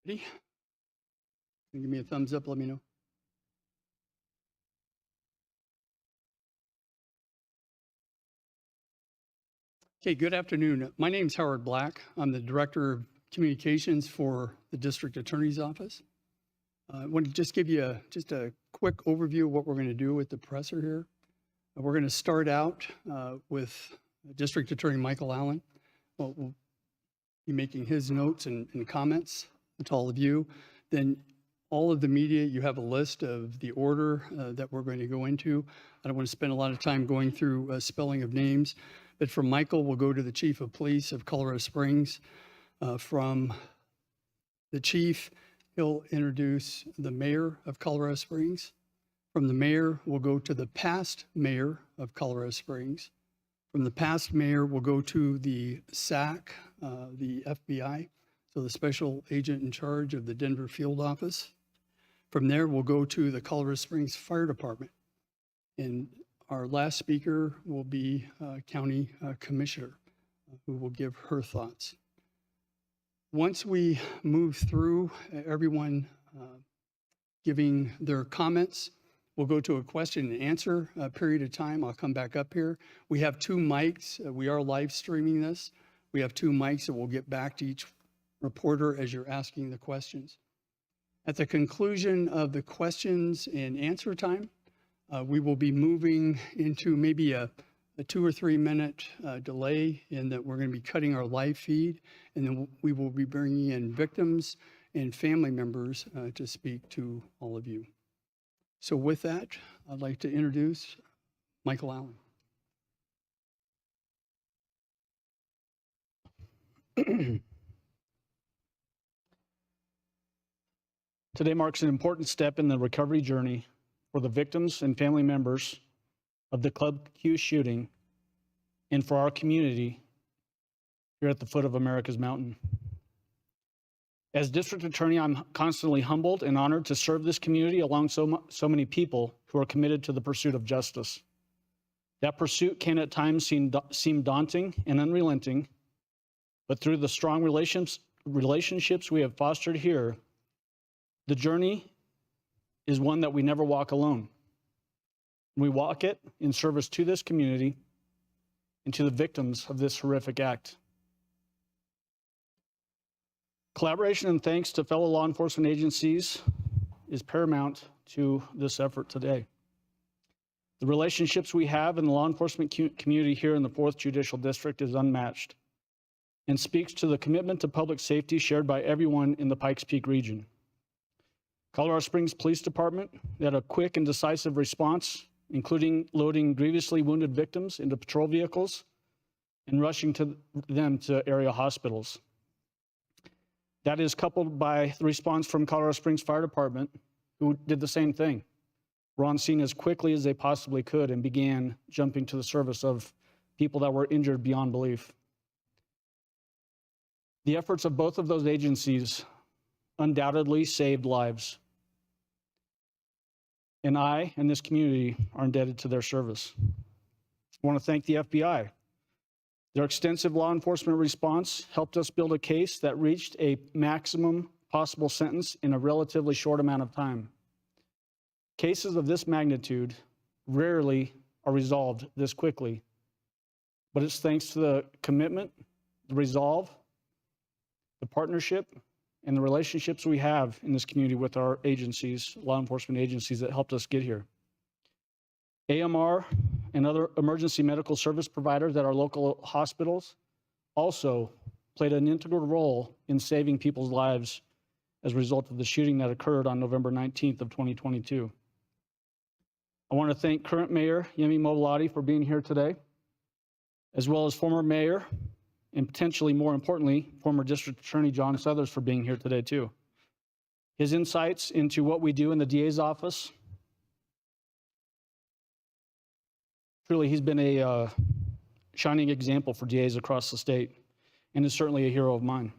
Ready? Give me a thumbs up, let me know. Okay, good afternoon. My name is Howard Black. I'm the Director of Communications for the District Attorney's Office. I want to just give you just a quick overview of what we're going to do with the presser here. We're going to start out with District Attorney Michael Allen. We'll be making his notes and comments to all of you. Then all of the media, you have a list of the order that we're going to go into. I don't want to spend a lot of time going through spelling of names, but from Michael, we'll go to the Chief of Police of Colorado Springs. From the Chief, he'll introduce the Mayor of Colorado Springs. From the Mayor, we'll go to the past Mayor of Colorado Springs. From the past Mayor, we'll go to the SAC, the FBI, so the Special Agent in Charge of the Denver Field Office. From there, we'll go to the Colorado Springs Fire Department. And our last speaker will be County Commissioner, who will give her thoughts. Once we move through everyone giving their comments, we'll go to a question and answer period of time. I'll come back up here. We have 2 mics. We are live streaming this. We have 2 mics that we'll get back to each reporter as you're asking the questions. At the conclusion of the questions and answer time, we will be moving into maybe a 2 or 3 minute delay in that we're going to be cutting our live feed, and then we will be bringing in victims and family members to speak to all of you. So with that, I'd like to introduce Michael Allen. Today marks an important step in the recovery journey for the victims and family members of the ClubQ shooting and for our community here at the foot of America's mountain. As District Attorney, I'm constantly humbled and honored to serve this community along so many people who are committed to the pursuit of justice. That pursuit can at times seem daunting and unrelenting, but through the strong relationships we have fostered here, the journey is one that we never walk alone. We walk it in service to this community and to the victims of this horrific act. Collaboration and thanks to fellow law enforcement agencies is paramount to this effort today. The relationships we have in the law enforcement community here in the 4th Judicial District is unmatched and speaks to the commitment to public safety shared by everyone in the Pikes Peak region. Colorado Springs Police Department had a quick and decisive response, including loading grievously wounded victims into patrol vehicles and rushing them to area hospitals. That is coupled by the response from Colorado Springs Fire Department, who did the same thing. Were on scene as quickly as they possibly could and began jumping to the service of people that were injured beyond belief. The efforts of both of those agencies undoubtedly saved lives. And I and this community are indebted to their service. I want to thank the FBI. Their extensive law enforcement response helped us build a case that reached a maximum possible sentence in a relatively short amount of time. Cases of this magnitude rarely are resolved this quickly, but it's thanks to the commitment, the resolve, the partnership, and the relationships we have in this community with our agencies, law enforcement agencies, that helped us get here. AMR and other emergency medical service providers at our local hospitals also played an integral role in saving people's lives as a result of the shooting that occurred on November 19th of 2022. I want to thank current Mayor Yemi Mobilati for being here today, as well as former Mayor and potentially more importantly, former District Attorney John Southers for being here today too. His insights into what we do in the DA's office, truly he's been a shining example for DAs across the state and is certainly a hero of mine.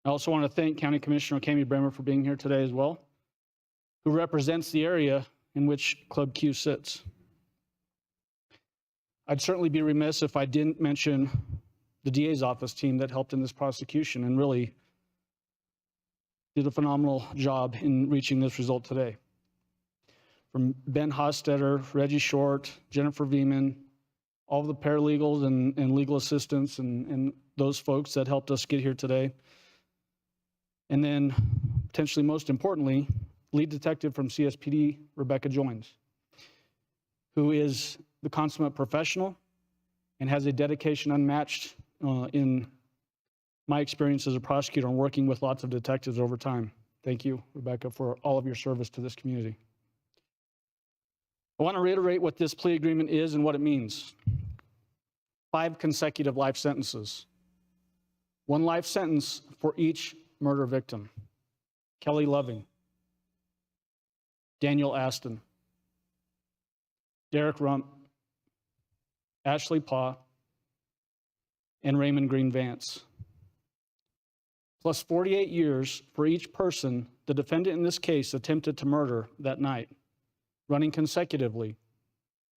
I also want to thank County Commissioner Cami Bremer for being here today as well, who represents the area in which ClubQ sits. I'd certainly be remiss if I didn't mention the DA's office team that helped in this prosecution and really did a phenomenal job in reaching this result today. From Ben Hostetter, Reggie Short, Jennifer Veeman, all of the paralegals and legal assistants and those folks that helped us get here today. And then, potentially most importantly, lead detective from CSPD, Rebecca Joins, who is the consummate professional and has a dedication unmatched in my experience as a prosecutor and working with lots of detectives over time. Thank you, Rebecca, for all of your service to this community. I want to reiterate what this plea agreement is and what it means. 5 consecutive life sentences. 1 life sentence for each murder victim. Kelly Loving, Daniel Aston, Derek Rump, Ashley Paw, and Raymond Green Vance. Plus 48 years for each person the defendant in this case attempted to murder that night, running consecutively,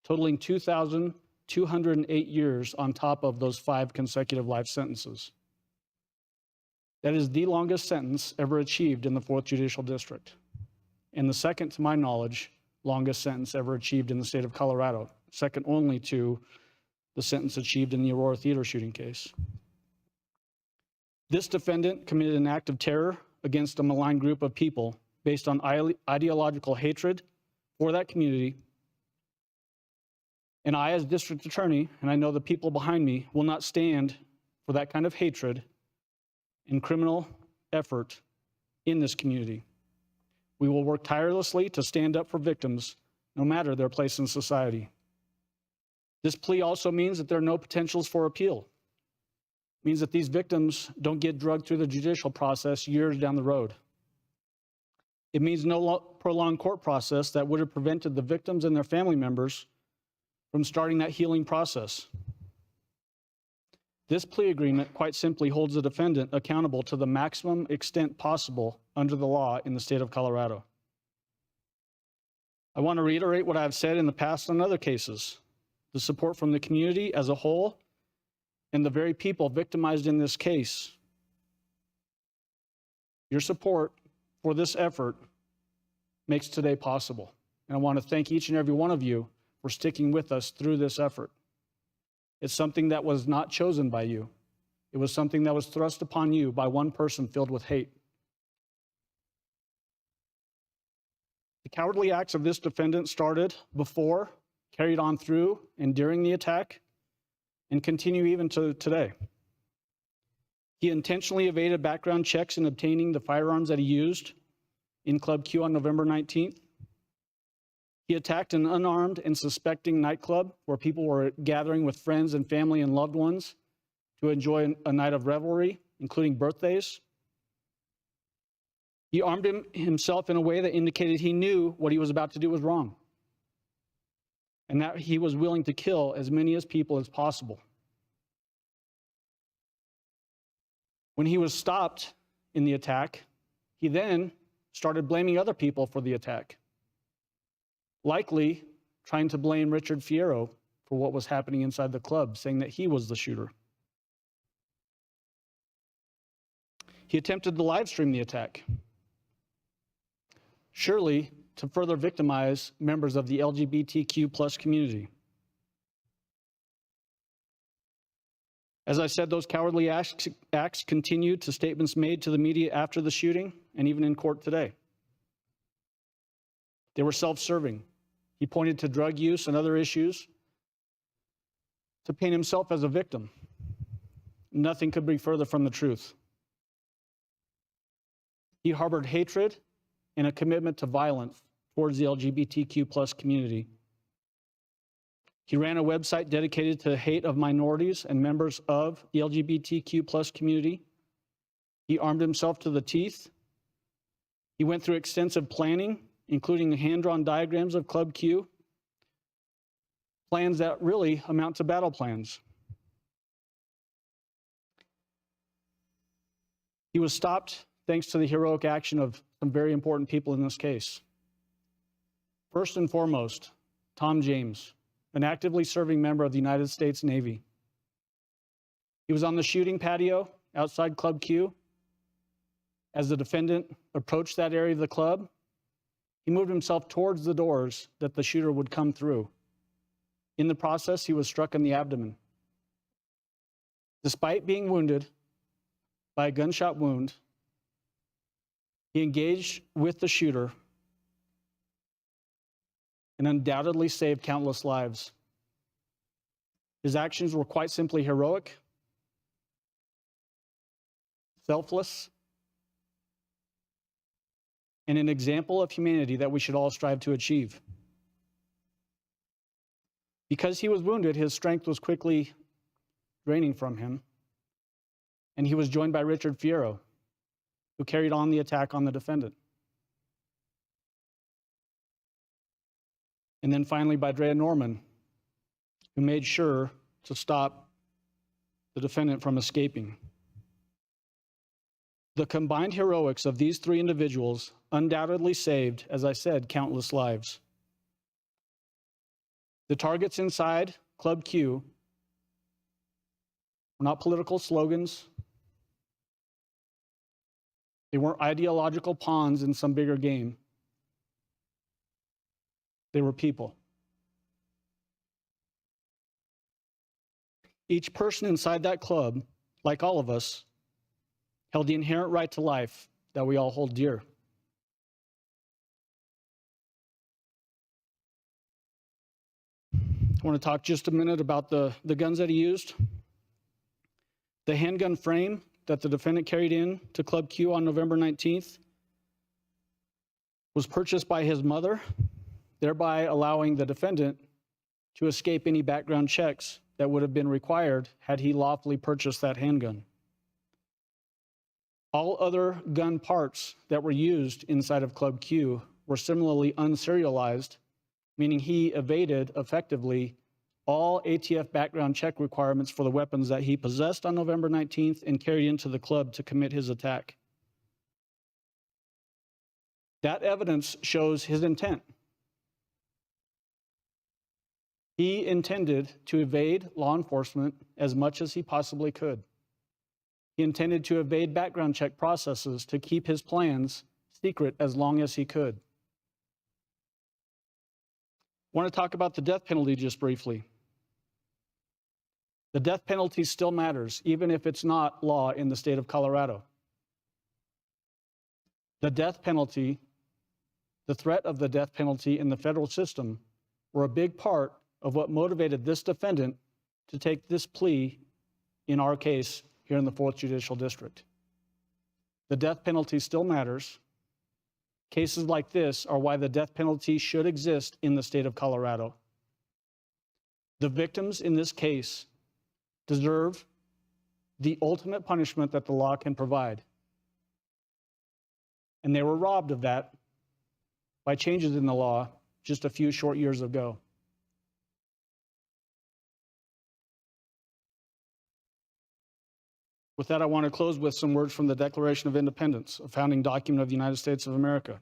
totaling 2,208 years on top of those 5 consecutive life sentences. That is the longest sentence ever achieved in the 4th Judicial District, and the second, to my knowledge, longest sentence ever achieved in the state of Colorado, second only to the sentence achieved in the Aurora Theater shooting case. This defendant committed an act of terror against a malign group of people based on ideological hatred for that community. And I, as district attorney, and I know the people behind me, will not stand for that kind of hatred and criminal effort in this community. We will work tirelessly to stand up for victims, no matter their place in society. This plea also means that there are no potentials for appeal. It means that these victims don't get drugged through the judicial process years down the road. It means no prolonged court process that would have prevented the victims and their family members from starting that healing process. This plea agreement quite simply holds the defendant accountable to the maximum extent possible under the law in the state of Colorado. I want to reiterate what I've said in the past on other cases. The support from the community as a whole and the very people victimized in this case. Your support for this effort makes today possible. And I want to thank each and every one of you for sticking with us through this effort. It's something that was not chosen by you. It was something that was thrust upon you by one person filled with hate. The cowardly acts of this defendant started before, carried on through, and during the attack, and continue even to today. He intentionally evaded background checks in obtaining the firearms that he used in ClubQ on November 19th. He attacked an unarmed and suspecting nightclub where people were gathering with friends and family and loved ones to enjoy a night of revelry, including birthdays. He armed himself in a way that indicated he knew what he was about to do was wrong, and that he was willing to kill as many as people as possible. When he was stopped in the attack, he then started blaming other people for the attack, likely trying to blame Richard Fierro for what was happening inside the club, saying that he was the shooter. He attempted to live stream the attack, surely to further victimize members of the LGBTQ plus community. As I said, those cowardly acts continued to statements made to the media after the shooting and even in court today. They were self-serving. He pointed to drug use and other issues to paint himself as a victim. Nothing could be further from the truth. He harbored hatred and a commitment to violence towards the LGBTQ plus community. He ran a website dedicated to the hate of minorities and members of the LGBTQ plus community. He armed himself to the teeth. He went through extensive planning, including hand-drawn diagrams of ClubQ, plans that really amount to battle plans. He was stopped thanks to the heroic action of some very important people in this case. First and foremost, Tom James, an actively serving member of the United States Navy. He was on the shooting patio outside ClubQ As the defendant approached that area of the club, he moved himself towards the doors that the shooter would come through. In the process, he was struck in the abdomen. Despite being wounded by a gunshot wound, he engaged with the shooter and undoubtedly saved countless lives. His actions were quite simply heroic, selfless, and an example of humanity that we should all strive to achieve. Because he was wounded, his strength was quickly draining from him, and he was joined by Richard Fierro, who carried on the attack on the defendant. And then finally by Drea Norman, who made sure to stop the defendant from escaping. The combined heroics of these three individuals undoubtedly saved, as I said, countless lives. The targets inside ClubQ were not political slogans. They weren't ideological pawns in some bigger game. They were people. Each person inside that club, like all of us, held the inherent right to life that we all hold dear. I want to talk just a minute about the guns that he used. The handgun frame that the defendant carried in to ClubQ on November 19th was purchased by his mother, thereby allowing the defendant to escape any background checks that would have been required had he lawfully purchased that handgun. All other gun parts that were used inside of ClubQ were similarly unserialized, meaning he evaded effectively all ATF background check requirements for the weapons that he possessed on November 19th and carried into the club to commit his attack. That evidence shows his intent. He intended to evade law enforcement as much as he possibly could. He intended to evade background check processes to keep his plans secret as long as he could. I want to talk about the death penalty just briefly. The death penalty still matters, even if it's not law in the state of Colorado. The death penalty, the threat of the death penalty in the federal system were a big part of what motivated this defendant to take this plea in our case here in the 4th Judicial District. The death penalty still matters. Cases like this are why the death penalty should exist in the state of Colorado. The victims in this case deserve the ultimate punishment that the law can provide. And they were robbed of that by changes in the law just a few short years ago. With that, I want to close with some words from the Declaration of Independence, a founding document of the United States of America.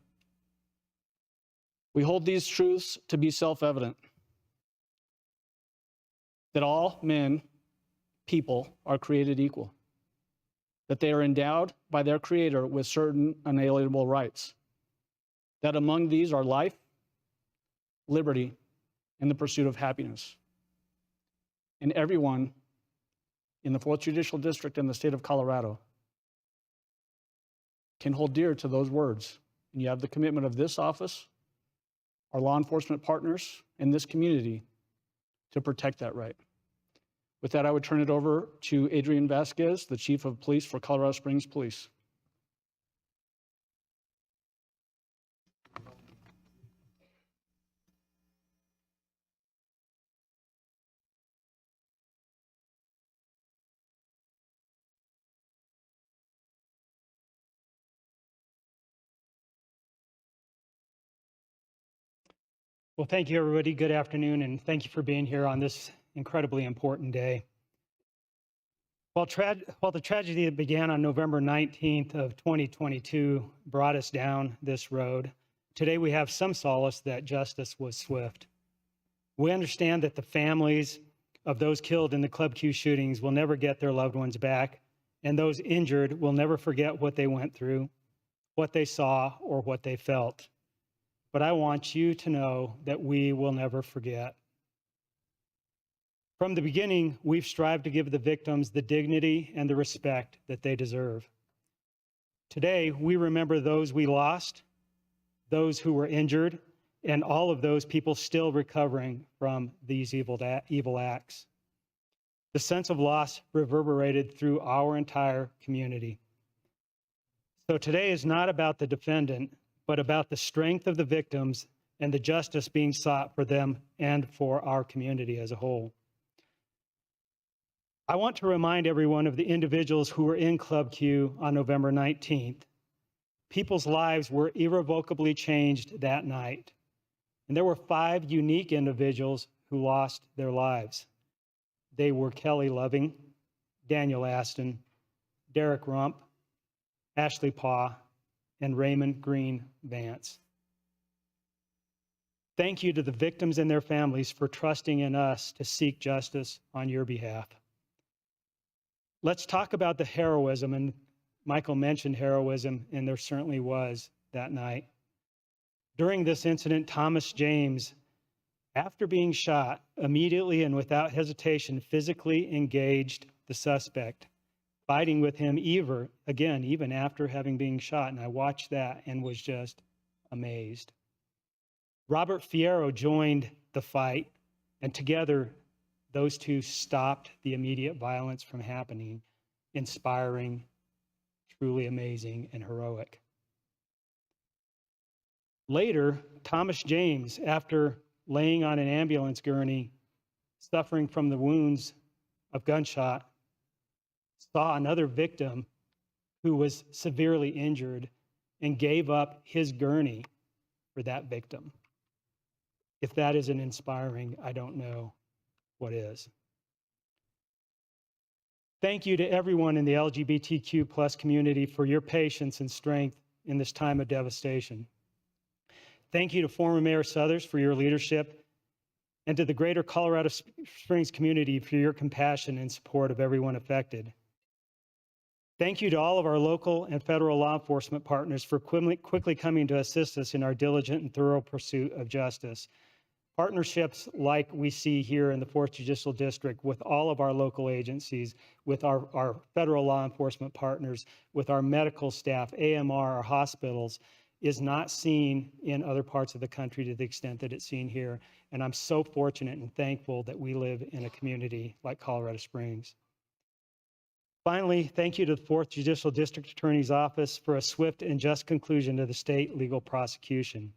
We hold these truths to be self-evident, that all men, people, are created equal, that they are endowed by their Creator with certain unalienable rights, that among these are life, liberty, and the pursuit of happiness. And everyone in the 4th Judicial District in the state of Colorado can hold dear to those words. And you have the commitment of this office, our law enforcement partners, and this community to protect that right. With that, I would turn it over to Adrian Vasquez, the Chief of Police for Colorado Springs Police. Well, thank you, everybody. Good afternoon, and thank you for being here on this incredibly important day. While the tragedy that began on November 19th of 2022 brought us down this road, today we have some solace that justice was swift. We understand that the families of those killed in the ClubQ shootings will never get their loved ones back, and those injured will never forget what they went through what they saw, or what they felt. But I want you to know that we will never forget. From the beginning, we've strived to give the victims the dignity and the respect that they deserve. Today, we remember those we lost, those who were injured, and all of those people still recovering from these evil acts. The sense of loss reverberated through our entire community. So today is not about the defendant, but about the strength of the victims and the justice being sought for them and for our community as a whole. I want to remind everyone of the individuals who were in ClubQ on November 19th. People's lives were irrevocably changed that night. And there were 5 unique individuals who lost their lives. They were Kelly Loving, Daniel Aston, Derek Rump, Ashley Paw, and Raymond Green Vance. Thank you to the victims and their families for trusting in us to seek justice on your behalf. Let's talk about the heroism, and Michael mentioned heroism, and there certainly was that night. During this incident, Thomas James, after being shot, immediately and without hesitation, physically engaged the suspect, fighting with him even after having been shot. And I watched that and was just amazed. Robert Fierro joined the fight, and together those two stopped the immediate violence from happening, inspiring, truly amazing, and heroic. Later, Thomas James, after laying on an ambulance gurney, suffering from the wounds of gunshot, saw another victim who was severely injured and gave up his gurney for that victim. If that isn't inspiring, I don't know what is. Thank you to everyone in the LGBTQ plus community for your patience and strength in this time of devastation. Thank you to former Mayor Suthers for your leadership, and to the greater Colorado Springs community for your compassion and support of everyone affected. Thank you to all of our local and federal law enforcement partners for quickly coming to assist us in our diligent and thorough pursuit of justice. Partnerships like we see here in the 4th Judicial District with all of our local agencies, with our federal law enforcement partners, with our medical staff, AMR, our hospitals, is not seen in other parts of the country to the extent that it's seen here. And I'm so fortunate and thankful that we live in a community like Colorado Springs. Finally, thank you to the 4th Judicial District Attorney's Office for a swift and just conclusion to the state legal prosecution.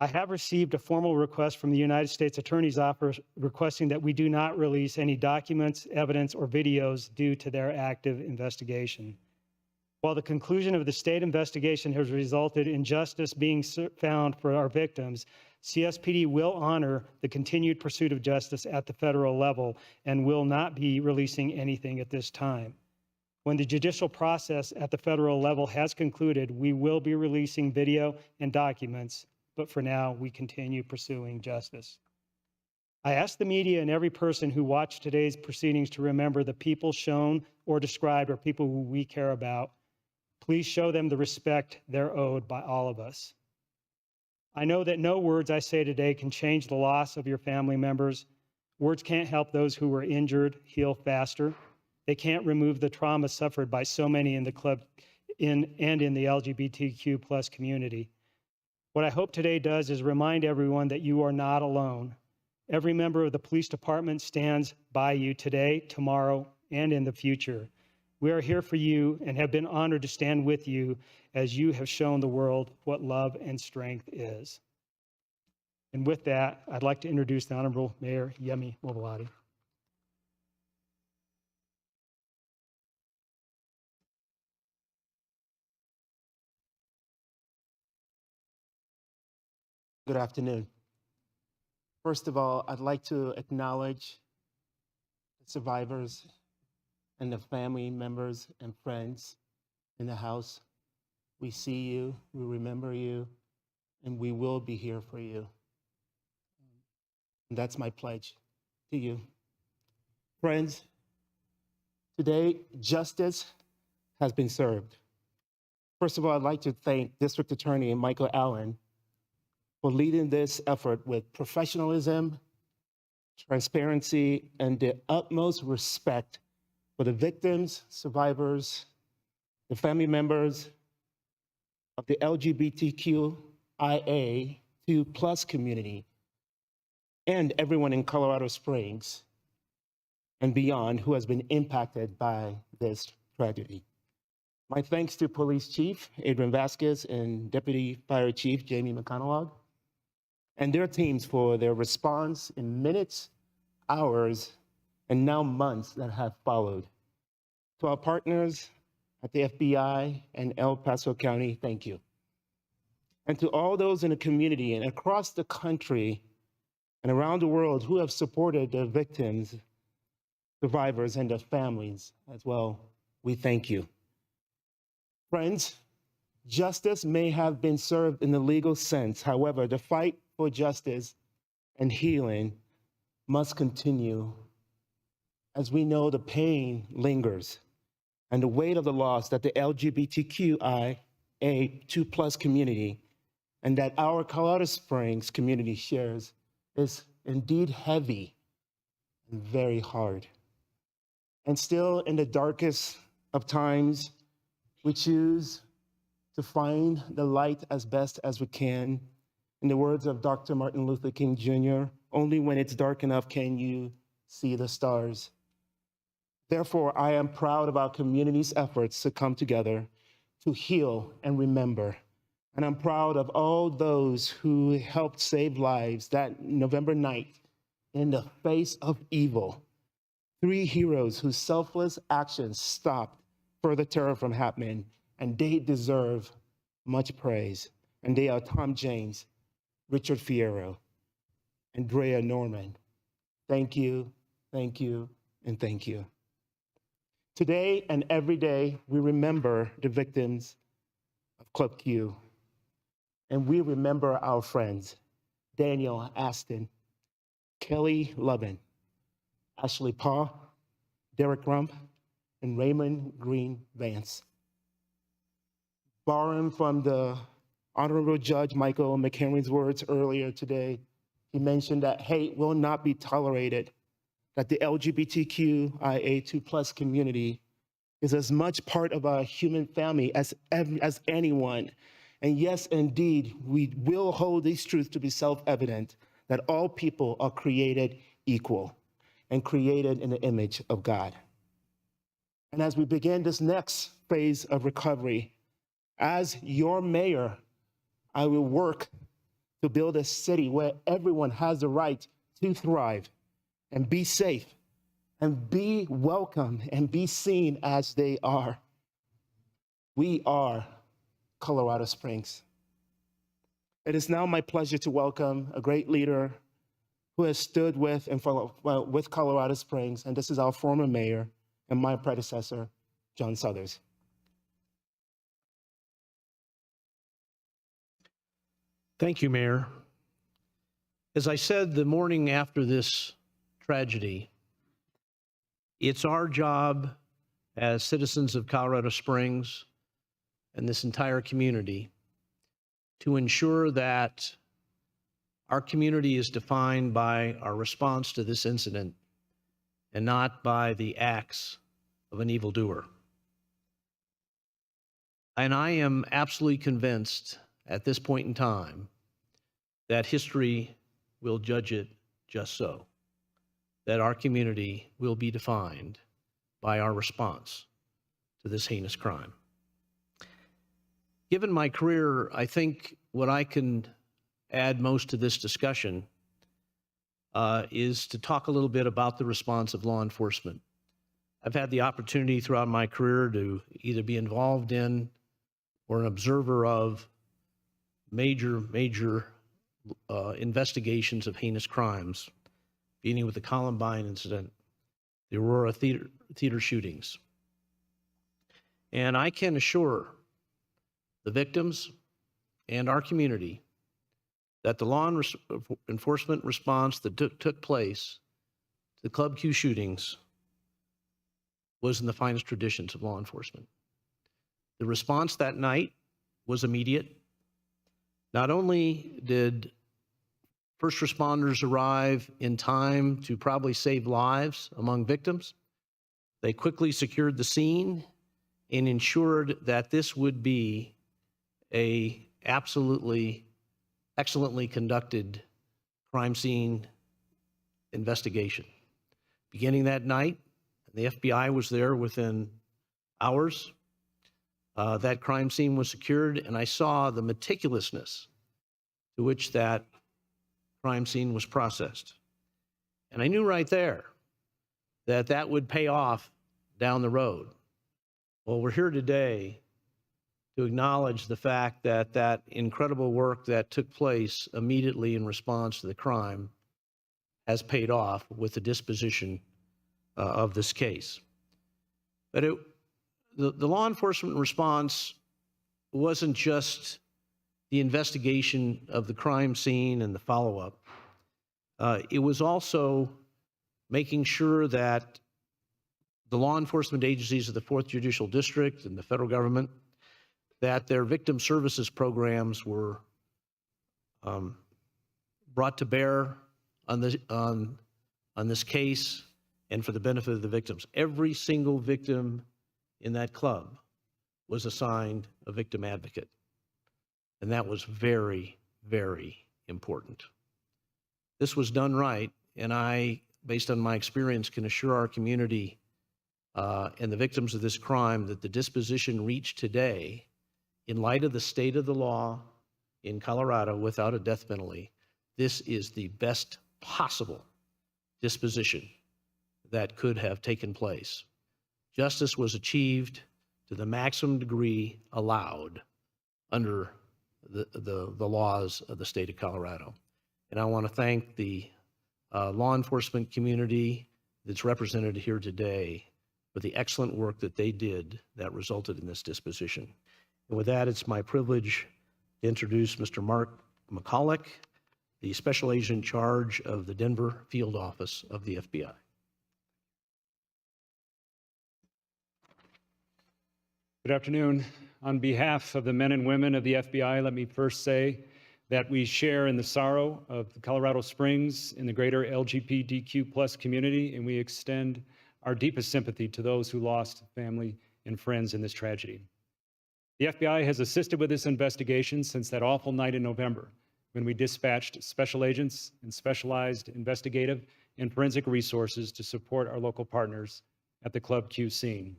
I have received a formal request from the United States Attorney's Office requesting that we do not release any documents, evidence, or videos due to their active investigation. While the conclusion of the state investigation has resulted in justice being found for our victims, CSPD will honor the continued pursuit of justice at the federal level and will not be releasing anything at this time. When the judicial process at the federal level has concluded, we will be releasing video and documents, but for now, we continue pursuing justice. I ask the media and every person who watched today's proceedings to remember the people shown or described are people who we care about. Please show them the respect they're owed by all of us. I know that no words I say today can change the loss of your family members. Words can't help those who were injured heal faster. They can't remove the trauma suffered by so many in the in the LGBTQ plus community. What I hope today does is remind everyone that you are not alone. Every member of the police department stands by you today, tomorrow, and in the future. We are here for you and have been honored to stand with you as you have shown the world what love and strength is. And with that, I'd like to introduce the Honorable Mayor Yemi Mobilati. Good afternoon. First of all, I'd like to acknowledge the survivors and the family members and friends in the house. We see you, we remember you, and we will be here for you. And that's my pledge to you. Friends, today justice has been served. First of all, I'd like to thank District Attorney Michael Allen for leading this effort with professionalism, transparency, and the utmost respect for the victims, survivors, the family members of the LGBTQIA2+ community, and everyone in Colorado Springs and beyond who has been impacted by this tragedy. My thanks to Police Chief Adrian Vasquez and Deputy Fire Chief Jamie McConaughey and their teams for their response in minutes, hours, and now months that have followed. To our partners at the FBI and El Paso County, thank you. And to all those in the community and across the country and around the world who have supported the victims, survivors, and their families as well, we thank you. Friends, justice may have been served in the legal sense. However, the fight for justice and healing must continue, as we know the pain lingers and the weight of the loss that the LGBTQIA2+ community and that our Colorado Springs community shares is indeed heavy and very hard. And still, in the darkest of times, we choose to find the light as best as we can. In the words of Dr. Martin Luther King Jr., only when it's dark enough can you see the stars. Therefore, I am proud of our community's efforts to come together to heal and remember. And I'm proud of all those who helped save lives that November night in the face of evil. 3 heroes whose selfless actions stopped further terror from happening, and they deserve much praise. And they are Tom James, Richard Fierro, and Drea Norman. Thank you, and thank you. Today and every day, we remember the victims of ClubQ, and we remember our friends, Daniel Aston, Kelly Lovin, Ashley Paw, Derek Rump, and Raymond Green Vance. Borrowing from the Honorable Judge Michael McHenry's words earlier today, he mentioned that hate will not be tolerated, that the LGBTQIA2+ community is as much part of our human family as anyone. And yes, indeed, we will hold these truths to be self-evident, that all people are created equal and created in the image of God. And as we begin this next phase of recovery, as your mayor, I will work to build a city where everyone has the right to thrive and be safe and be welcome and be seen as they are. We are Colorado Springs. It is now my pleasure to welcome a great leader who has stood with with Colorado Springs, and this is our former mayor and my predecessor, John Suthers. Thank you, Mayor. As I said the morning after this tragedy, it's our job as citizens of Colorado Springs and this entire community to ensure that our community is defined by our response to this incident and not by the acts of an evildoer. And I am absolutely convinced at this point in time that history will judge it just so, that our community will be defined by our response to this heinous crime. Given my career, I think what I can add most to this discussion is to talk a little bit about the response of law enforcement. I've had the opportunity throughout my career to either be involved in or an observer of major investigations of heinous crimes, beginning with the Columbine incident, the Aurora theater shootings. And I can assure the victims and our community that the law enforcement response that took place to the ClubQ shootings was in the finest traditions of law enforcement. The response that night was immediate. Not only did first responders arrive in time to probably save lives among victims, they quickly secured the scene and ensured that this would be a absolutely excellently conducted crime scene investigation. Beginning that night, the FBI was there within hours. That crime scene was secured, and I saw the meticulousness to which that crime scene was processed. And I knew right there that that would pay off down the road. Well, we're here today to acknowledge the fact that that incredible work that took place immediately in response to the crime has paid off with the disposition of this case. But the law enforcement response wasn't just the investigation of the crime scene and the follow-up. It was also making sure that the law enforcement agencies of the 4th Judicial District and the federal government, that their victim services programs were brought to bear on this case and for the benefit of the victims. Every single victim in that club was assigned a victim advocate. And that was very, very important. This was done right, and I, based on my experience, can assure our community and the victims of this crime that the disposition reached today, in light of the state of the law in Colorado without a death penalty, this is the best possible disposition that could have taken place. Justice was achieved to the maximum degree allowed under the laws of the state of Colorado. And I want to thank the law enforcement community that's represented here today for the excellent work that they did that resulted in this disposition. And with that, it's my privilege to introduce Mr. Mark McCulloch, the Special Agent in charge of the Denver Field Office of the FBI. Good afternoon. On behalf of the men and women of the FBI, let me first say that we share in the sorrow of the Colorado Springs and the greater LGBTQ+ community, and we extend our deepest sympathy to those who lost family and friends in this tragedy. The FBI has assisted with this investigation since that awful night in November, when we dispatched special agents and specialized investigative and forensic resources to support our local partners at the ClubQ scene.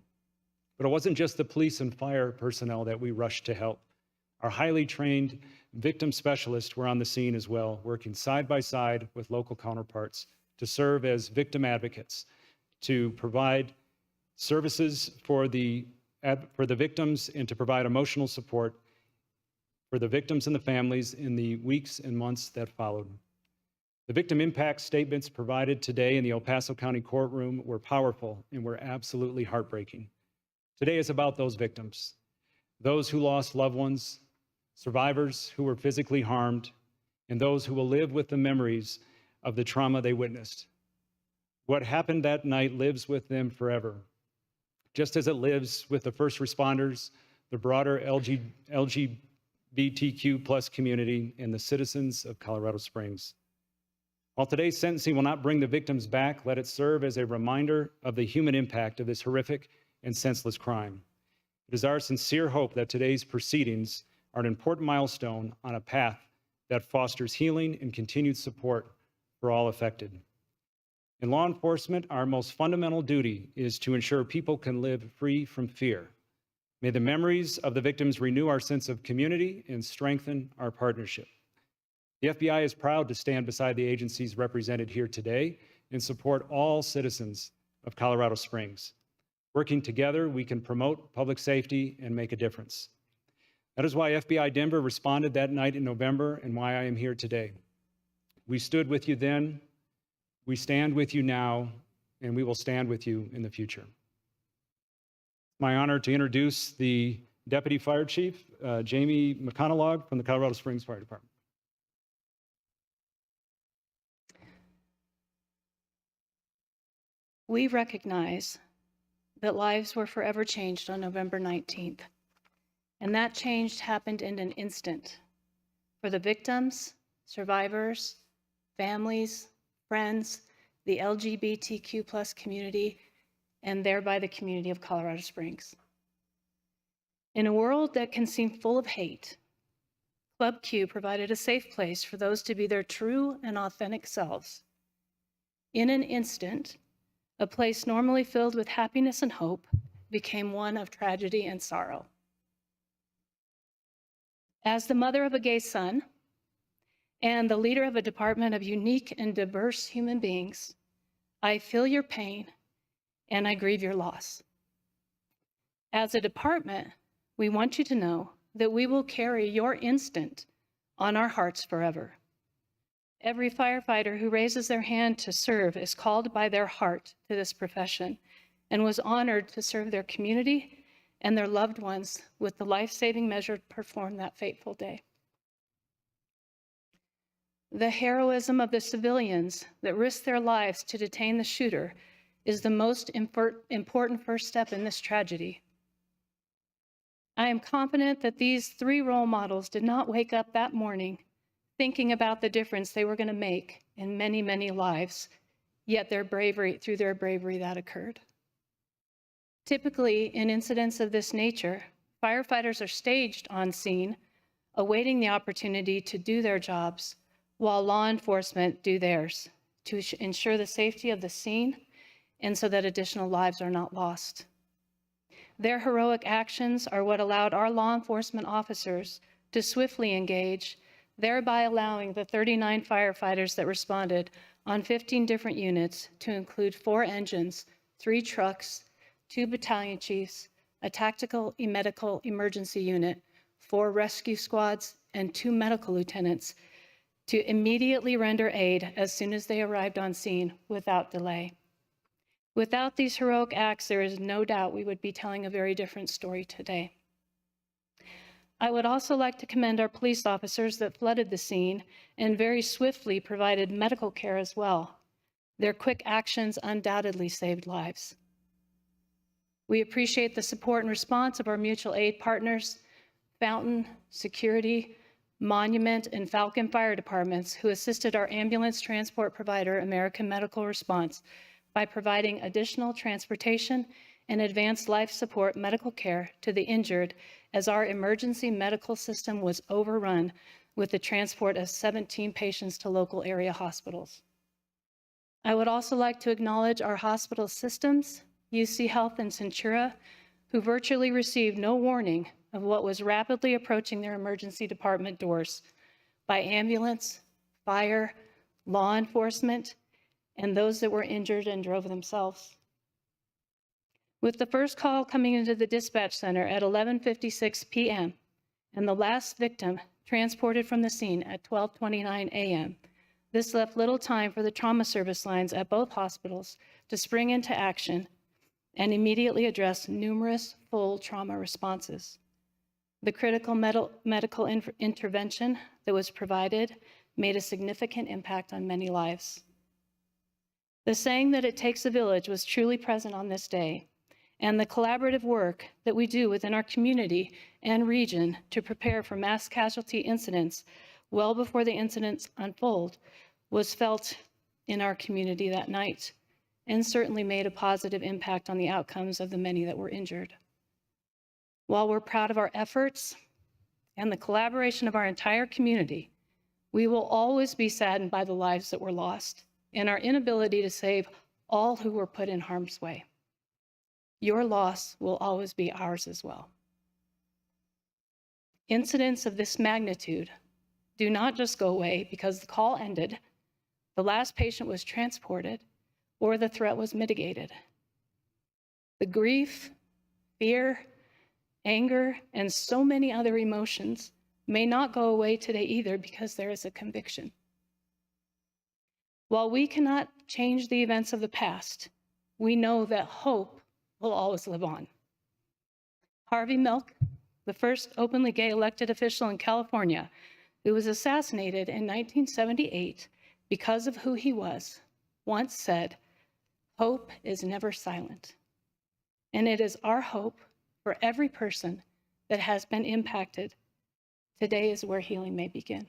But it wasn't just the police and fire personnel that we rushed to help. Our highly trained victim specialists were on the scene as well, working side by side with local counterparts to serve as victim advocates, to provide services for the victims and to provide emotional support for the victims and the families in the weeks and months that followed. The victim impact statements provided today in the El Paso County courtroom were powerful and were absolutely heartbreaking. Today is about those victims, those who lost loved ones, survivors who were physically harmed, and those who will live with the memories of the trauma they witnessed. What happened that night lives with them forever, just as it lives with the first responders, the broader LGBTQ+ community, and the citizens of Colorado Springs. While today's sentencing will not bring the victims back, let it serve as a reminder of the human impact of this horrific and senseless crime. It is our sincere hope that today's proceedings are an important milestone on a path that fosters healing and continued support for all affected. In law enforcement, our most fundamental duty is to ensure people can live free from fear. May the memories of the victims renew our sense of community and strengthen our partnership. The FBI is proud to stand beside the agencies represented here today and support all citizens of Colorado Springs. Working together, we can promote public safety and make a difference. That is why FBI Denver responded that night in November and why I am here today. We stood with you then, we stand with you now, and we will stand with you in the future. It's my honor to introduce the Deputy Fire Chief, Jamie McConaughey from the Colorado Springs Fire Department. We recognize that lives were forever changed on November 19th. And that change happened in an instant for the victims, survivors, families, friends, the LGBTQ plus community, and thereby the community of Colorado Springs. In a world that can seem full of hate, ClubQ provided a safe place for those to be their true and authentic selves. In an instant, a place normally filled with happiness and hope became one of tragedy and sorrow. As the mother of a gay son and the leader of a department of unique and diverse human beings, I feel your pain and I grieve your loss. As a department, we want you to know that we will carry your instant on our hearts forever. Every firefighter who raises their hand to serve is called by their heart to this profession and was honored to serve their community and their loved ones with the life-saving measure performed that fateful day. The heroism of the civilians that risked their lives to detain the shooter is the most important first step in this tragedy. I am confident that these 3 role models did not wake up that morning thinking about the difference they were going to make in many, many lives, yet through their bravery that occurred. Typically, in incidents of this nature, firefighters are staged on scene, awaiting the opportunity to do their jobs, while law enforcement do theirs, to ensure the safety of the scene and so that additional lives are not lost. Their heroic actions are what allowed our law enforcement officers to swiftly engage, thereby allowing the 39 firefighters that responded on 15 different units to include 4 engines, 3 trucks, 2 battalion chiefs, a tactical medical emergency unit, 4 rescue squads, and 2 medical lieutenants to immediately render aid as soon as they arrived on scene without delay. Without these heroic acts, there is no doubt we would be telling a very different story today. I would also like to commend our police officers that flooded the scene and very swiftly provided medical care as well. Their quick actions undoubtedly saved lives. We appreciate the support and response of our mutual aid partners, Fountain, Security, Monument, and Falcon Fire Departments, who assisted our ambulance transport provider, American Medical Response, by providing additional transportation and advanced life support medical care to the injured as our emergency medical system was overrun with the transport of 17 patients to local area hospitals. I would also like to acknowledge our hospital systems, UC Health and Centura, who virtually received no warning of what was rapidly approaching their emergency department doors by ambulance, fire, law enforcement, and those that were injured and drove themselves. With the first call coming into the dispatch center at 11:56 p.m. and the last victim transported from the scene at 12:29 a.m., this left little time for the trauma service lines at both hospitals to spring into action and immediately address numerous full trauma responses. The critical medical intervention that was provided made a significant impact on many lives. The saying that it takes a village was truly present on this day, and the collaborative work that we do within our community and region to prepare for mass casualty incidents well before the incidents unfold was felt in our community that night and certainly made a positive impact on the outcomes of the many that were injured. While we're proud of our efforts and the collaboration of our entire community, we will always be saddened by the lives that were lost and our inability to save all who were put in harm's way. Your loss will always be ours as well. Incidents of this magnitude do not just go away because the call ended, the last patient was transported, or the threat was mitigated. The grief, fear, anger, and so many other emotions may not go away today either because there is a conviction. While we cannot change the events of the past, we know that hope will always live on. Harvey Milk, the first openly gay elected official in California, who was assassinated in 1978 because of who he was, once said, "Hope is never silent." And it is our hope for every person that has been impacted, today is where healing may begin.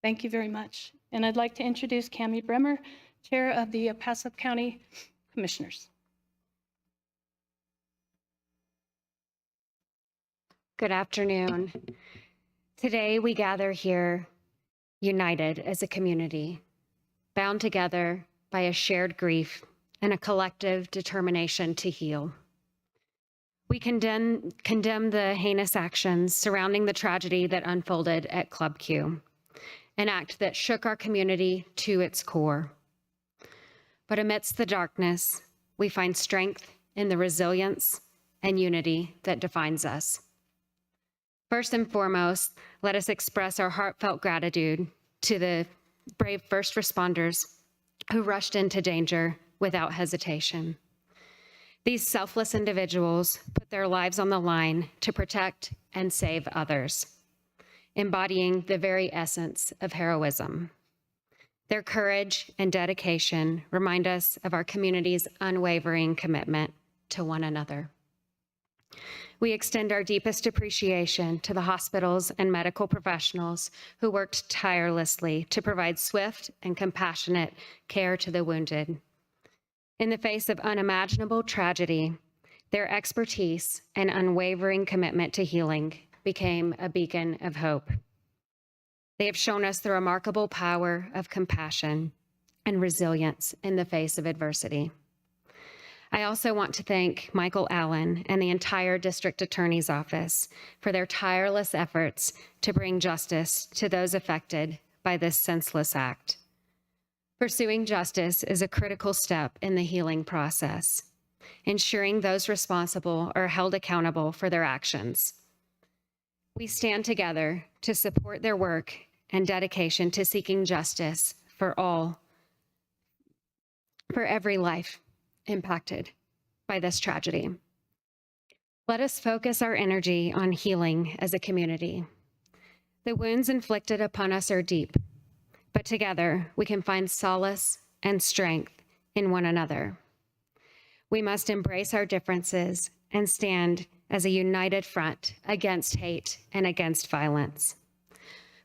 Thank you very much. And I'd like to introduce Cammie Bremer, Chair of the Pasco County Commissioners. Good afternoon. Today we gather here united as a community, bound together by a shared grief and a collective determination to heal. We condemn the heinous actions surrounding the tragedy that unfolded at ClubQ, an act that shook our community to its core. But amidst the darkness, we find strength in the resilience and unity that defines us. First and foremost, let us express our heartfelt gratitude to the brave first responders who rushed into danger without hesitation. These selfless individuals put their lives on the line to protect and save others, embodying the very essence of heroism. Their courage and dedication remind us of our community's unwavering commitment to one another. We extend our deepest appreciation to the hospitals and medical professionals who worked tirelessly to provide swift and compassionate care to the wounded. In the face of unimaginable tragedy, their expertise and unwavering commitment to healing became a beacon of hope. They have shown us the remarkable power of compassion and resilience in the face of adversity. I also want to thank Michael Allen and the entire District Attorney's Office for their tireless efforts to bring justice to those affected by this senseless act. Pursuing justice is a critical step in the healing process, ensuring those responsible are held accountable for their actions. We stand together to support their work and dedication to seeking justice for every life impacted by this tragedy. Let us focus our energy on healing as a community. The wounds inflicted upon us are deep, but together we can find solace and strength in one another. We must embrace our differences and stand as a united front against hate and against violence.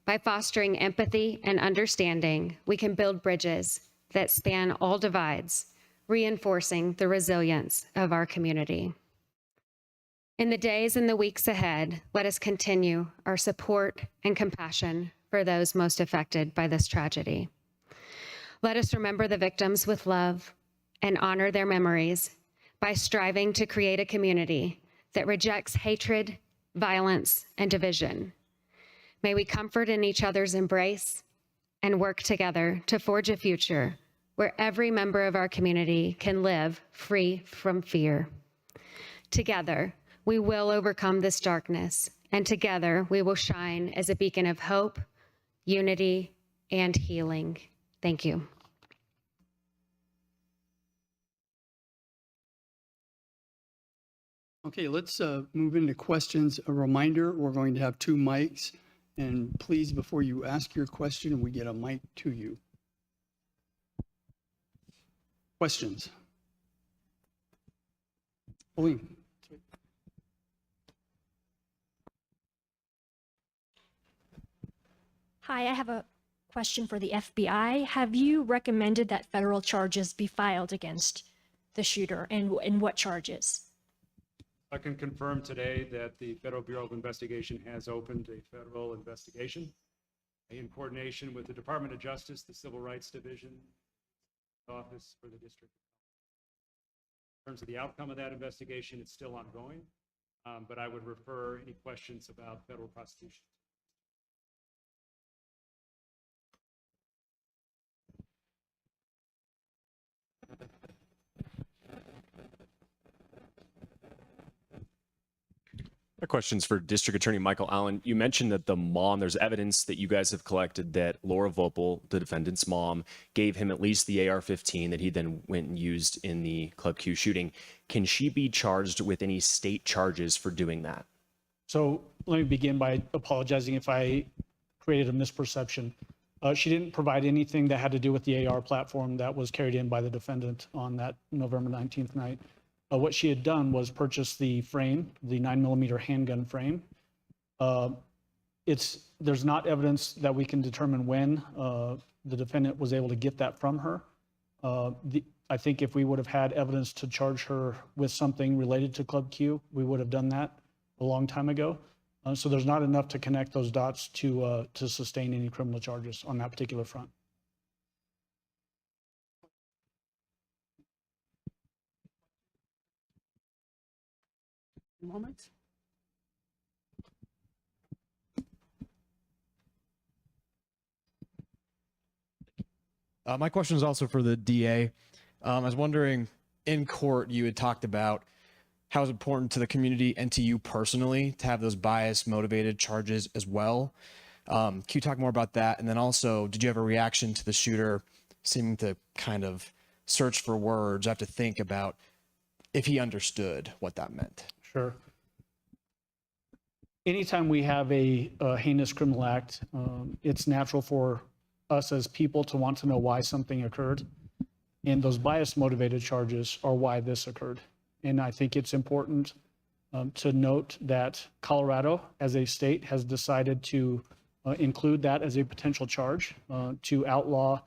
By fostering empathy and understanding, we can build bridges that span all divides, reinforcing the resilience of our community. In the days and the weeks ahead, let us continue our support and compassion for those most affected by this tragedy. Let us remember the victims with love and honor their memories by striving to create a community that rejects hatred, violence, and division. May we comfort in each other's embrace and work together to forge a future where every member of our community can live free from fear. Together, we will overcome this darkness, and together we will shine as a beacon of hope, unity, and healing. Thank you. Okay, let's move into questions. A reminder, we're going to have 2 mics, and please, before you ask your question, we get a mic to you. Questions? Pauline. Hi, I have a question for the FBI. Have you recommended that federal charges be filed against the shooter, and what charges? I can confirm today that the Federal Bureau of Investigation has opened a federal investigation in coordination with the Department of Justice, the Civil Rights Division, Office for the District. In terms of the outcome of that investigation, it's still ongoing, but I would refer any questions about federal prosecution. My question's for District Attorney Michael Allen. You mentioned that the mom, there's evidence that you guys have collected that Laura Vopel, the defendant's mom, gave him at least the AR-15 that he then went and used in the ClubQ shooting. Can she be charged with any state charges for doing that? So let me begin by apologizing if I created a misperception. She didn't provide anything that had to do with the AR platform that was carried in by the defendant on that November 19th night. what she had done was purchase the frame, the 9mm handgun frame. There's not evidence that we can determine when the defendant was able to get that from her. I think if we would have had evidence to charge her with something related to ClubQ, we would have done that a long time ago. So there's not enough to connect those dots to sustain any criminal charges on that particular front. Moment. My question is also for the DA. I was wondering, in court, you had talked about how it's important to the community and to you personally to have those bias-motivated charges as well. Can you talk more about that? And then also, did you have a reaction to the shooter seeming to kind of search for words, have to think about if he understood what that meant? Sure. Anytime we have a heinous criminal act, it's natural for us as people to want to know why something occurred. And those bias-motivated charges are why this occurred. And I think it's important to note that Colorado, as a state, has decided to include that as a potential charge to outlaw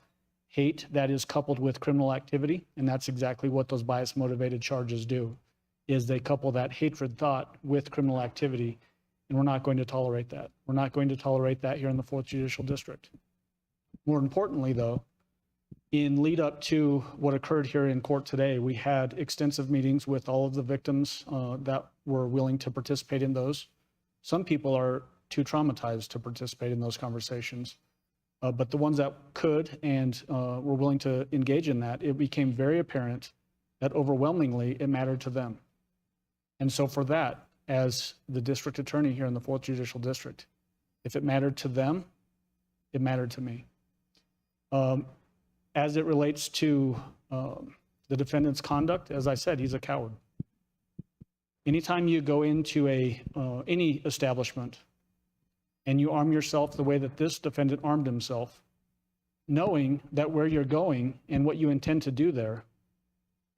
hate that is coupled with criminal activity. And that's exactly what those bias-motivated charges do, is they couple that hatred thought with criminal activity. And we're not going to tolerate that. We're not going to tolerate that here in the 4th Judicial District. More importantly, though, in lead up to what occurred here in court today, we had extensive meetings with all of the victims that were willing to participate in those. Some people are too traumatized to participate in those conversations, but the ones that could and were willing to engage in that, it became very apparent that overwhelmingly it mattered to them. And so for that, as the district attorney here in the 4th Judicial District, if it mattered to them, it mattered to me. As it relates to the defendant's conduct, as I said, he's a coward. Anytime you go into any establishment and you arm yourself the way that this defendant armed himself, knowing that where you're going and what you intend to do there,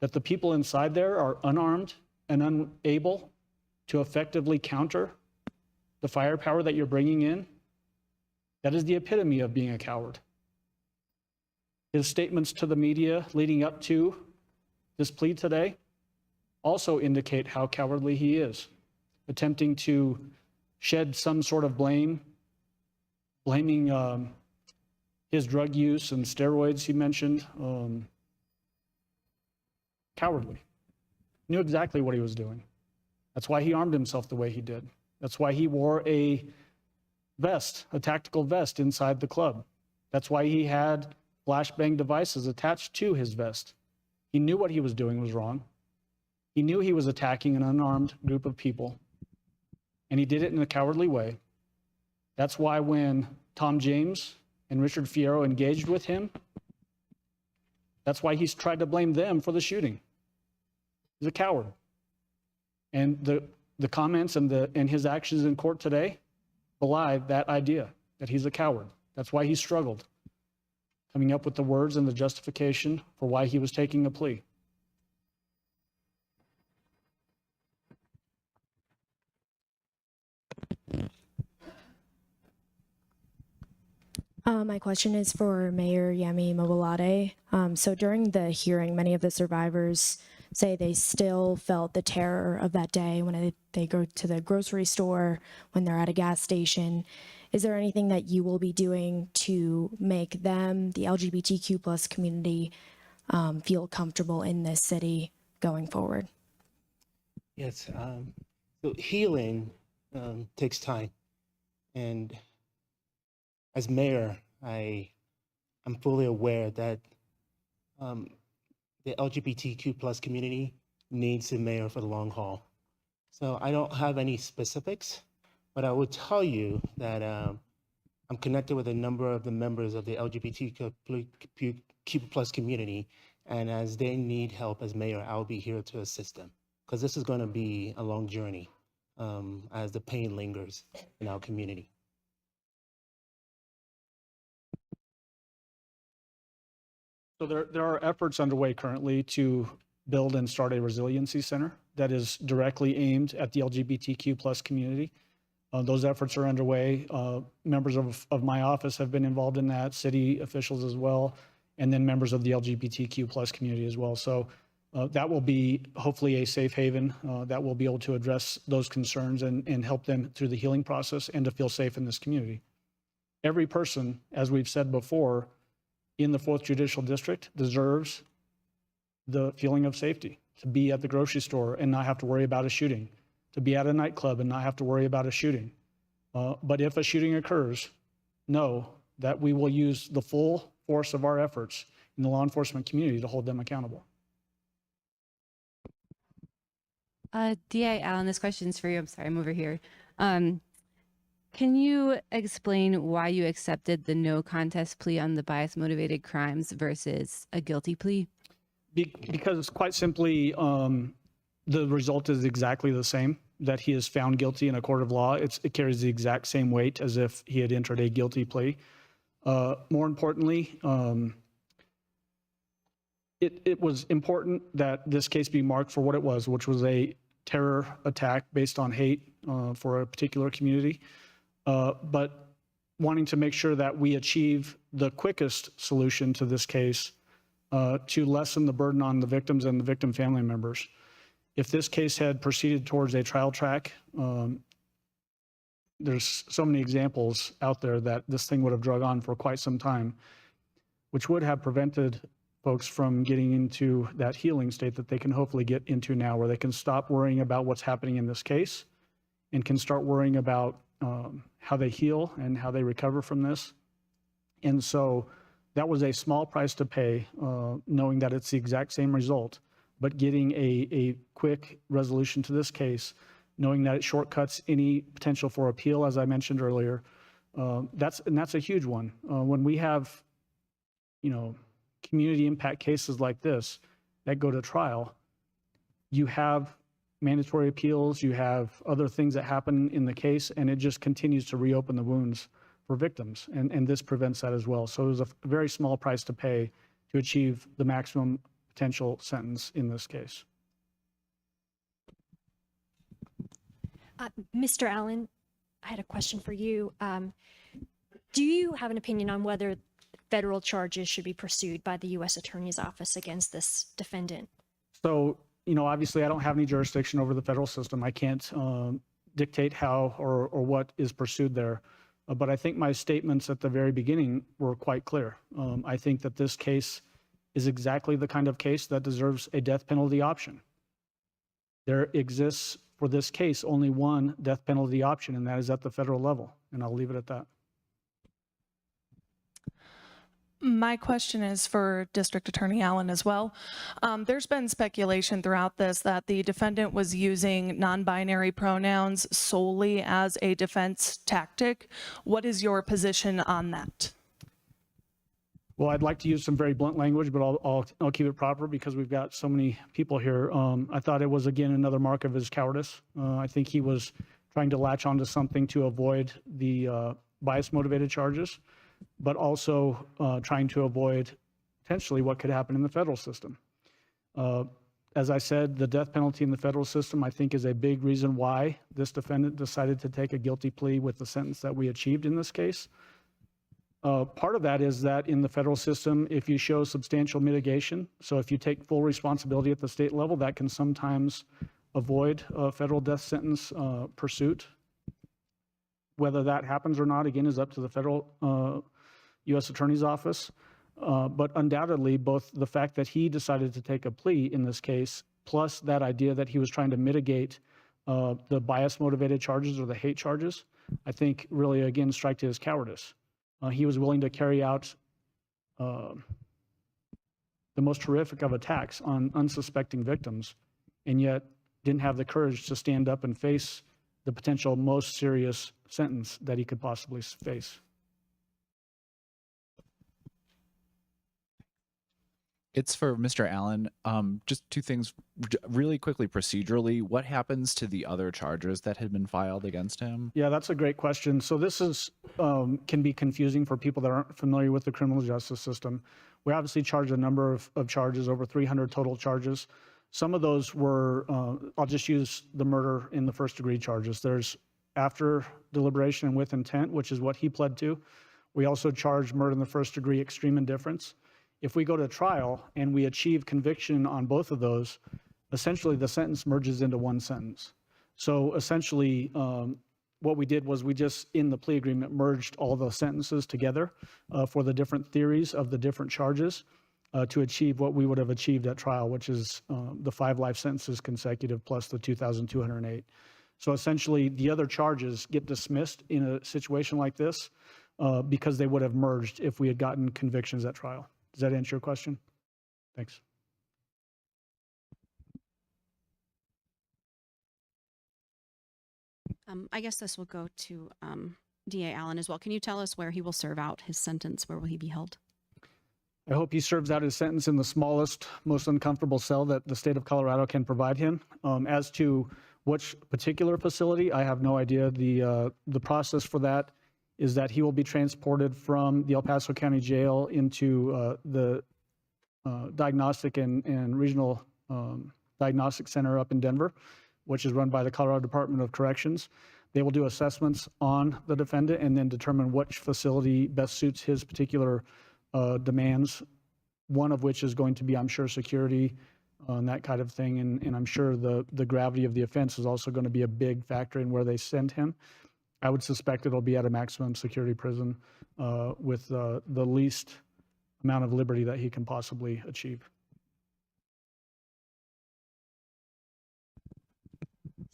that the people inside there are unarmed and unable to effectively counter the firepower that you're bringing in, that is the epitome of being a coward. His statements to the media leading up to this plea today also indicate how cowardly he is, attempting to shed some sort of blame, blaming his drug use and steroids he mentioned. Cowardly. Knew exactly what he was doing. That's why he armed himself the way he did. That's why he wore a vest, a tactical vest inside the club. That's why he had flashbang devices attached to his vest. He knew what he was doing was wrong. He knew he was attacking an unarmed group of people, and he did it in a cowardly way. That's why when Tom James and Richard Fierro engaged with him, that's why he's tried to blame them for the shooting. He's a coward. And the comments and his actions in court today belie that idea, that he's a coward. That's why he struggled, coming up with the words and the justification for why he was taking a plea. My question is for Mayor Yemi Mobolade. So during the hearing, many of the survivors say they still felt the terror of that day when they go to the grocery store, when they're at a gas station. Is there anything that you will be doing to make them, the LGBTQ plus community, feel comfortable in this city going forward? Yes. So healing takes time. And as mayor, I'm fully aware that the LGBTQ plus community needs a mayor for the long haul. So I don't have any specifics, but I would tell you that I'm connected with a number of the members of the LGBTQ plus community, and as they need help as mayor, I'll be here to assist them, because this is going to be a long journey as the pain lingers in our community. So there are efforts underway currently to build and start a resiliency center that is directly aimed at the LGBTQ plus community. Those efforts are underway. Members of my office have been involved in that, city officials as well, and then members of the LGBTQ plus community as well. So that will be hopefully a safe haven that will be able to address those concerns and help them through the healing process and to feel safe in this community. Every person, as we've said before, in the 4th Judicial District deserves the feeling of safety, to be at the grocery store and not have to worry about a shooting, to be at a nightclub and not have to worry about a shooting. But if a shooting occurs, know that we will use the full force of our efforts in the law enforcement community to hold them accountable. DA Allen, this question's for you. I'm sorry, I'm over here. Can you explain why you accepted the no contest plea on the bias motivated crimes versus a guilty plea? Because quite simply, the result is exactly the same, that he is found guilty in a court of law. It carries the exact same weight as if he had entered a guilty plea. More importantly, it was important that this case be marked for what it was, which was a terror attack based on hate for a particular community. But wanting to make sure that we achieve the quickest solution to this case to lessen the burden on the victims and the victim family members. If this case had proceeded towards a trial track, there's so many examples out there that this thing would have drug on for quite some time, which would have prevented folks from getting into that healing state that they can hopefully get into now, where they can stop worrying about what's happening in this case and can start worrying about how they heal and how they recover from this. And so that was a small price to pay, knowing that it's the exact same result, but getting a quick resolution to this case, knowing that it shortcuts any potential for appeal, as I mentioned earlier. That's a huge one. When we have, community impact cases like this that go to trial, you have mandatory appeals, you have other things that happen in the case, and it just continues to reopen the wounds for victims, and this prevents that as well. So it was a very small price to pay to achieve the maximum potential sentence in this case. Mr. Allen, I had a question for you. Do you have an opinion on whether federal charges should be pursued by the U.S. Attorney's Office against this defendant? So, obviously I don't have any jurisdiction over the federal system. I can't dictate how or what is pursued there. But I think my statements at the very beginning were quite clear. I think that this case is exactly the kind of case that deserves a death penalty option. There exists for this case only one death penalty option, and that is at the federal level. And I'll leave it at that. My question is for District Attorney Allen as well. There's been speculation throughout this that the defendant was using non-binary pronouns solely as a defense tactic. What is your position on that? Well, I'd like to use some very blunt language, but I'll keep it proper because we've got so many people here. I thought it was, again, another mark of his cowardice. I think he was trying to latch onto something to avoid the bias-motivated charges, but also trying to avoid potentially what could happen in the federal system. As I said, the death penalty in the federal system, I think, is a big reason why this defendant decided to take a guilty plea with the sentence that we achieved in this case. Part of that is that in the federal system, if you show substantial mitigation, so if you take full responsibility at the state level, that can sometimes avoid a federal death sentence pursuit. Whether that happens or not, again, is up to the federal U.S. Attorney's Office. But undoubtedly, both the fact that he decided to take a plea in this case, plus that idea that he was trying to mitigate the bias-motivated charges or the hate charges, I think really, again, strike to his cowardice. He was willing to carry out the most horrific of attacks on unsuspecting victims, and yet didn't have the courage to stand up and face the potential most serious sentence that he could possibly face. It's for Mr. Allen. Just two things really quickly procedurally. What happens to the other charges that had been filed against him? Yeah, that's a great question. So this is can be confusing for people that aren't familiar with the criminal justice system. We obviously charge a number of charges, over 300 total charges. Some of those were, I'll just use the murder in the first degree charges. There's after deliberation and with intent, which is what he pled to. We also charge murder in the first degree extreme indifference. If we go to trial and we achieve conviction on both of those, essentially the sentence merges into one sentence. So essentially, what we did was we just, in the plea agreement, merged all the sentences together for the different theories of the different charges to achieve what we would have achieved at trial, which is the 5 life sentences consecutive plus the 2,208. So essentially, the other charges get dismissed in a situation like this because they would have merged if we had gotten convictions at trial. Does that answer your question? Thanks. I guess this will go to DA Allen as well. Can you tell us where he will serve out his sentence? Where will he be held? I hope he serves out his sentence in the smallest, most uncomfortable cell that the state of Colorado can provide him. As to which particular facility, I have no idea. The process for that is that he will be transported from the El Paso County Jail into the Diagnostic and Regional Diagnostic Center up in Denver, which is run by the Colorado Department of Corrections. They will do assessments on the defendant and then determine which facility best suits his particular demands, one of which is going to be, I'm sure, security and that kind of thing. And I'm sure the gravity of the offense is also going to be a big factor in where they send him. I would suspect it'll be at a maximum security prison with the least amount of liberty that he can possibly achieve.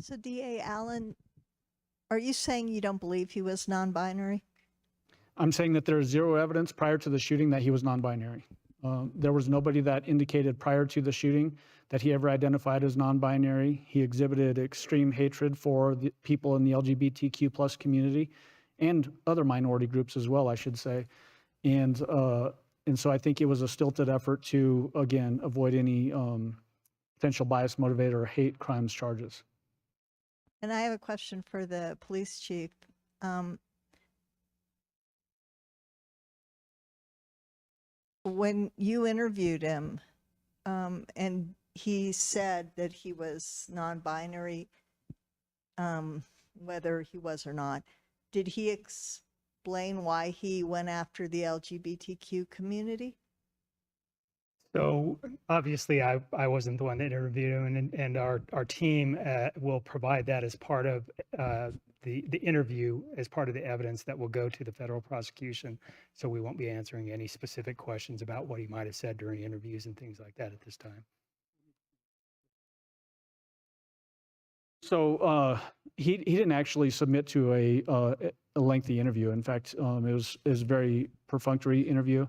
So DA Allen, are you saying you don't believe he was non-binary? I'm saying that there is zero evidence prior to the shooting that he was non-binary. There was nobody that indicated prior to the shooting that he ever identified as non-binary. He exhibited extreme hatred for the people in the LGBTQ plus community and other minority groups as well, I should say. And so I think it was a stilted effort to, again, avoid any potential bias motivated or hate crimes charges. And I have a question for the police chief. When you interviewed him, and he said that he was non-binary, whether he was or not, did he explain why he went after the LGBTQ community? So obviously, I wasn't the one that interviewed him, and our team will provide that as part of the interview, as part of the evidence that will go to the federal prosecution. So we won't be answering any specific questions about what he might have said during interviews and things like that at this time. So he didn't actually submit to a lengthy interview. In fact, it was a very perfunctory interview.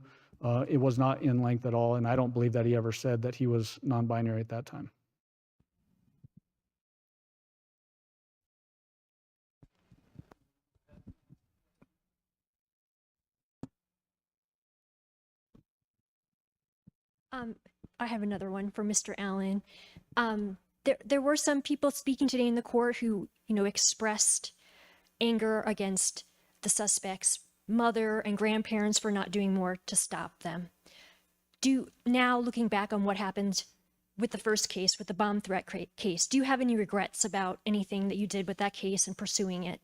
It was not in length at all, and I don't believe that he ever said that he was non-binary at that time. I have another one for Mr. Allen. There were some people speaking today in the court who, expressed anger against the suspect's mother and grandparents for not doing more to stop them. Now looking back on what happened with the first case, with the bomb threat case, do you have any regrets about anything that you did with that case and pursuing it?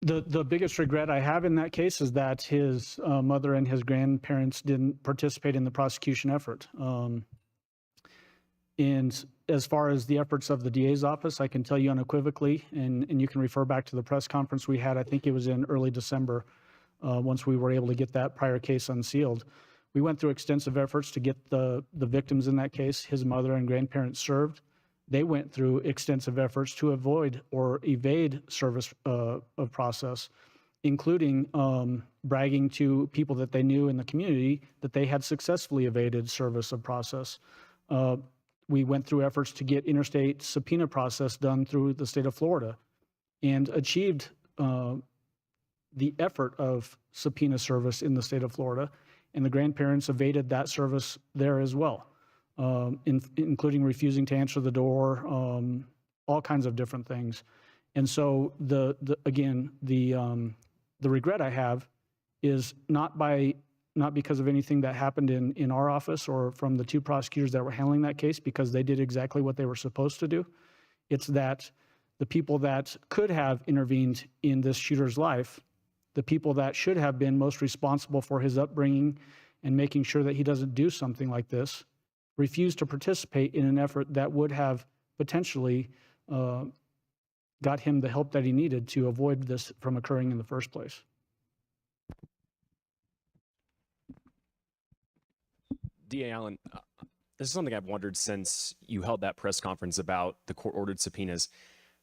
The biggest regret I have in that case is that his mother and his grandparents didn't participate in the prosecution effort. And as far as the efforts of the DA's office, I can tell you unequivocally, and you can refer back to the press conference we had, I think it was in early December, once we were able to get that prior case unsealed. We went through extensive efforts to get the victims in that case, his mother and grandparents, served. They went through extensive efforts to avoid or evade service of process, including bragging to people that they knew in the community that they had successfully evaded service of process. We went through efforts to get interstate subpoena process done through the state of Florida and achieved the effort of subpoena service in the state of Florida, and the grandparents evaded that service there as well. Including refusing to answer the door, all kinds of different things. And so the regret I have is not not because of anything that happened in our office or from the two prosecutors that were handling that case, because they did exactly what they were supposed to do. It's that the people that could have intervened in this shooter's life, the people that should have been most responsible for his upbringing and making sure that he doesn't do something like this, refused to participate in an effort that would have potentially got him the help that he needed to avoid this from occurring in the first place. DA Allen, this is something I've wondered since you held that press conference about the court-ordered subpoenas.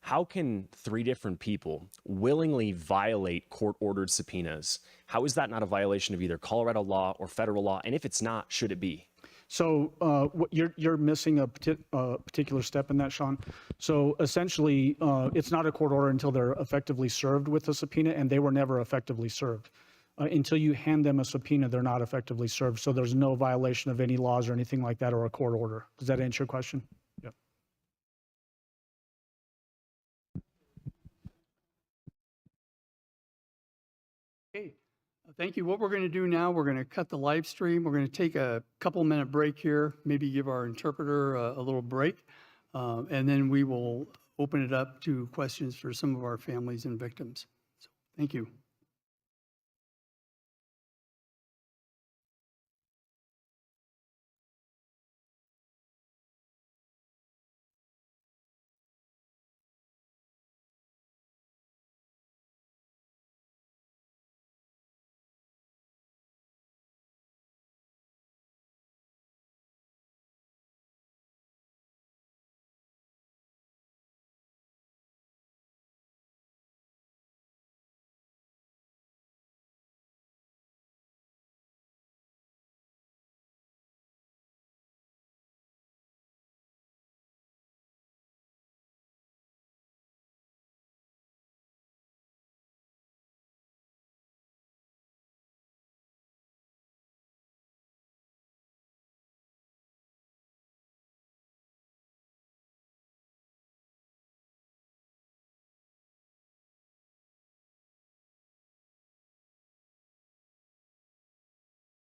How can 3 different people willingly violate court-ordered subpoenas? How is that not a violation of either Colorado law or federal law? And if it's not, should it be? So you're missing a particular step in that, Sean. So essentially, it's not a court order until they're effectively served with a subpoena, and they were never effectively served. Until you hand them a subpoena, they're not effectively served. So there's no violation of any laws or anything like that or a court order. Does that answer your question? Yep. Okay, thank you. What we're going to do now, we're going to cut the live stream. We're going to take a couple-minute break here, maybe give our interpreter a little break, and then we will open it up to questions for some of our families and victims. So, thank you.